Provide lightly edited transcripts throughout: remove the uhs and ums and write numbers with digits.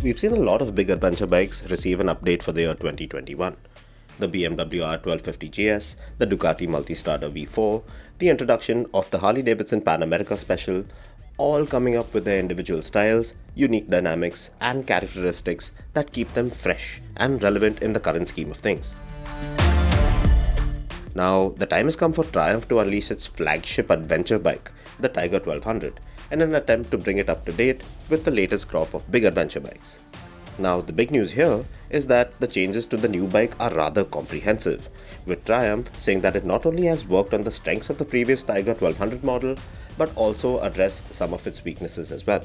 We've seen a lot of big adventure bikes receive an update for the year 2021. The BMW R1250 GS, the Ducati Multistrada V4, the introduction of the Harley-Davidson Pan America Special, all coming up with their individual styles, unique dynamics, and characteristics that keep them fresh and relevant in the current scheme of things. Now, the time has come for Triumph to unleash its flagship adventure bike, the Tiger 1200, in an attempt to bring it up to date with the latest crop of big adventure bikes. Now, the big news here is that the changes to the new bike are rather comprehensive, with Triumph saying that it not only has worked on the strengths of the previous Tiger 1200 model, but also addressed some of its weaknesses as well.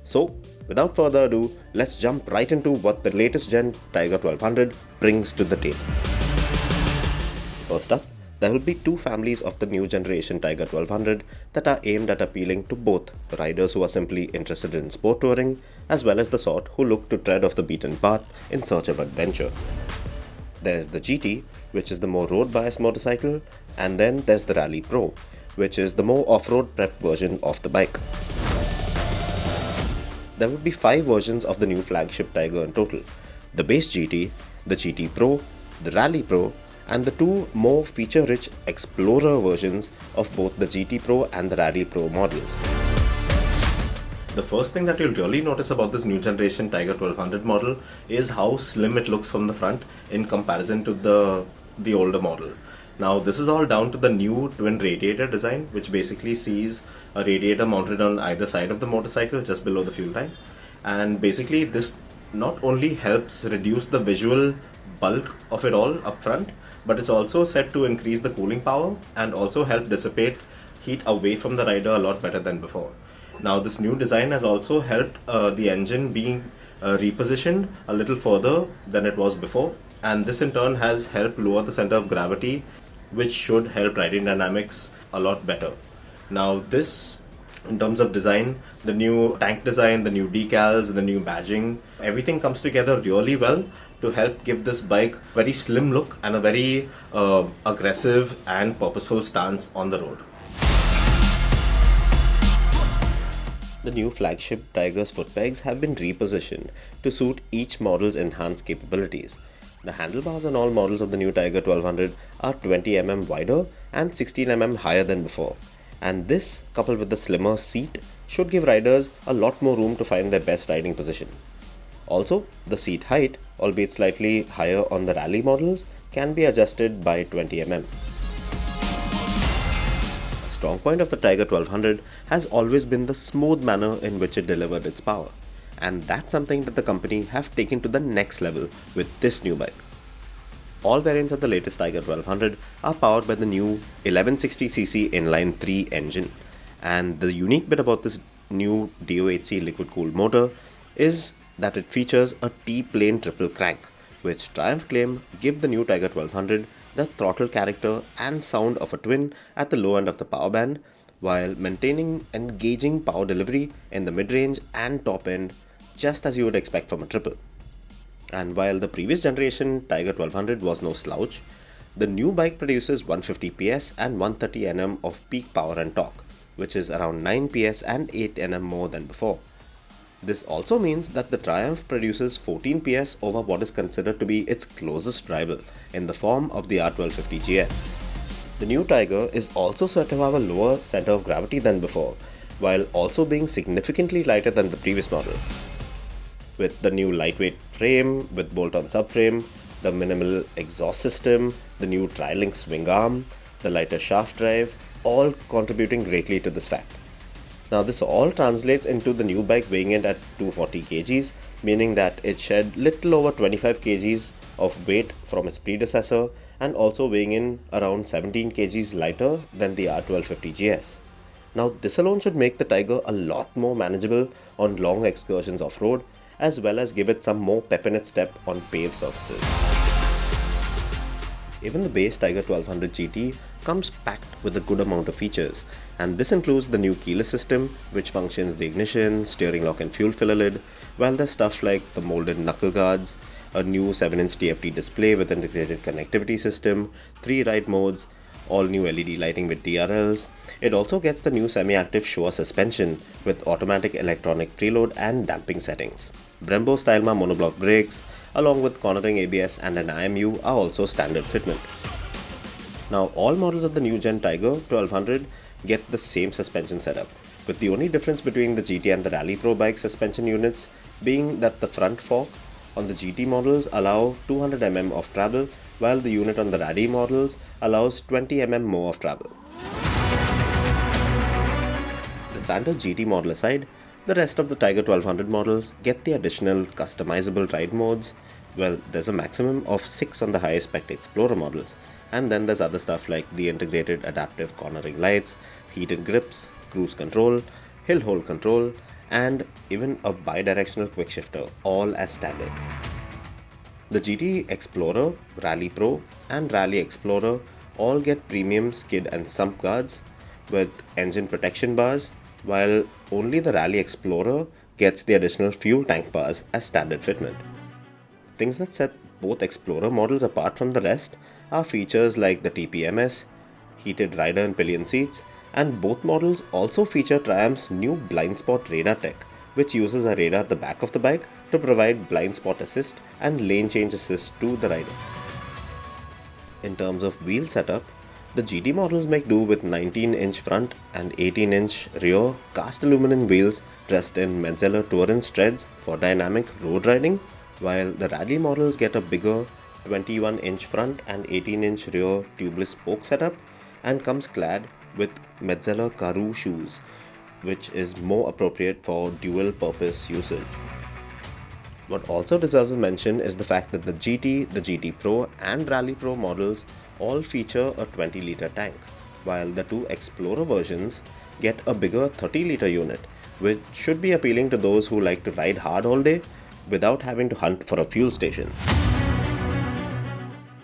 So, without further ado, let's jump right into what the latest gen Tiger 1200 brings to the table. First up, there will be two families of the new generation Tiger 1200 that are aimed at appealing to both riders who are simply interested in sport touring, as well as the sort who look to tread off the beaten path in search of adventure. There's the GT, which is the more road-biased motorcycle, and then there's the Rally Pro, which is the more off-road prep version of the bike. There will be 5 versions of the new flagship Tiger in total: the base GT, the GT Pro, the Rally Pro, and the two more feature-rich Explorer versions of both the GT Pro and the Rally Pro models. The first thing that you'll really notice about this new generation Tiger 1200 model is how slim it looks from the front in comparison to the older model. Now, this is all down to the new twin radiator design, which basically sees a radiator mounted on either side of the motorcycle just below the fuel tank. And basically this not only helps reduce the visual bulk of it all up front, but it's also set to increase the cooling power and also help dissipate heat away from the rider a lot better than before. Now, this new design has also helped the engine being repositioned a little further than it was before, and this in turn has helped lower the center of gravity, which should help riding dynamics a lot better. Now, this, in terms of design, the new tank design, the new decals, the new badging, everything comes together really well to help give this bike a very slim look and a very aggressive and purposeful stance on the road. The new flagship Tiger's foot pegs have been repositioned to suit each model's enhanced capabilities. The handlebars on all models of the new Tiger 1200 are 20 mm wider and 16 mm higher than before. And this, coupled with the slimmer seat, should give riders a lot more room to find their best riding position. Also, the seat height, albeit slightly higher on the Rally models, can be adjusted by 20 mm. A strong point of the Tiger 1200 has always been the smooth manner in which it delivered its power, and that's something that the company have taken to the next level with this new bike. All variants of the latest Tiger 1200 are powered by the new 1160cc inline 3 engine, and the unique bit about this new DOHC liquid-cooled motor is that it features a T-plane triple crank, which Triumph claim give the new Tiger 1200 the throttle character and sound of a twin at the low end of the power band, while maintaining engaging power delivery in the mid-range and top end, just as you would expect from a triple. And while the previous generation Tiger 1200 was no slouch, the new bike produces 150 PS and 130 Nm of peak power and torque, which is around 9 PS and 8 Nm more than before. This also means that the Triumph produces 14 PS over what is considered to be its closest rival in the form of the R1250 GS. The new Tiger is also said to have a lower center of gravity than before, while also being significantly lighter than the previous model. With the new lightweight frame with bolt-on subframe, the minimal exhaust system, the new tri-link swing arm, the lighter shaft drive, all contributing greatly to this fact. Now, this all translates into the new bike weighing in at 240 kgs, meaning that it shed little over 25 kgs of weight from its predecessor and also weighing in around 17 kgs lighter than the R1250 GS. Now, this alone should make the Tiger a lot more manageable on long excursions off-road, as well as give it some more pep in its step on paved surfaces. Even the base Tiger 1200 GT comes packed with a good amount of features, and this includes the new keyless system, which functions the ignition, steering lock and fuel filler lid, while there's stuff like the molded knuckle guards, a new 7-inch TFT display with integrated connectivity system, 3 ride modes, all new LED lighting with DRLs. It also gets the new semi-active Showa suspension with automatic electronic preload and damping settings. Brembo Stylema monoblock brakes, along with cornering ABS and an IMU, are also standard fitment. Now, all models of the new Gen Tiger 1200 get the same suspension setup, with the only difference between the GT and the Rally Pro bike suspension units being that the front fork on the GT models allow 200 mm of travel, while the unit on the Rally models allows 20 mm more of travel. The standard GT model aside, the rest of the Tiger 1200 models get the additional customizable ride modes. Well, there's a maximum of 6 on the highest spec Explorer models, and then there's other stuff like the integrated adaptive cornering lights, heated grips, cruise control, hill hold control, and even a bi-directional quick shifter, all as standard. The GT Explorer, Rally Pro, and Rally Explorer all get premium skid and sump guards with engine protection bars, while only the Rally Explorer gets the additional fuel tank bars as standard fitment. Things that set both Explorer models apart from the rest are features like the TPMS, heated rider and pillion seats, and both models also feature Triumph's new blind spot radar tech, which uses a radar at the back of the bike to provide blind spot assist and lane change assist to the rider. In terms of wheel setup, the GT models make do with 19-inch front and 18-inch rear cast aluminum wheels dressed in Metzeler Tourance treads for dynamic road riding, while the Rally models get a bigger 21-inch front and 18-inch rear tubeless spoke setup and comes clad with Metzeler Karoo shoes, which is more appropriate for dual purpose usage. What also deserves a mention is the fact that the GT, the GT Pro, and Rally Pro models all feature a 20-litre tank, while the two Explorer versions get a bigger 30-litre unit, which should be appealing to those who like to ride hard all day without having to hunt for a fuel station.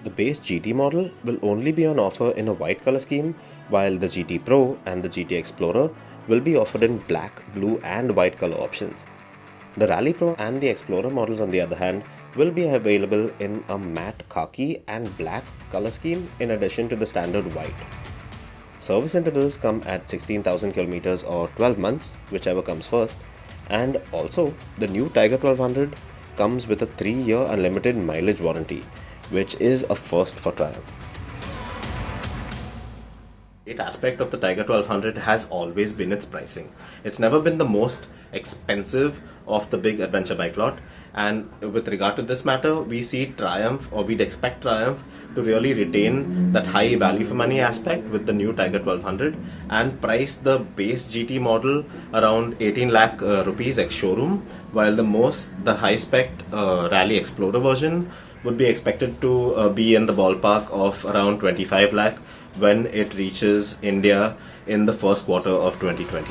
The base GT model will only be on offer in a white color scheme, while the GT Pro and the GT Explorer will be offered in black, blue, and white color options. The Rally Pro and the Explorer models, on the other hand, will be available in a matte khaki and black color scheme in addition to the standard white. Service intervals come at 16,000 kilometers or 12 months, whichever comes first, and also the new Tiger 1200 comes with a 3-year unlimited mileage warranty, which is a first for Triumph. The aspect of the Tiger 1200 has always been its pricing. It's never been the most expensive of the big adventure bike lot, and with regard to this matter, we see Triumph, or we'd expect Triumph to really retain that high value for money aspect with the new Tiger 1200 and price the base GT model around 18 lakh rupees ex showroom, while the high spec Rally Explorer version would be expected to be in the ballpark of around 25 lakh when it reaches India in the first quarter of 2020.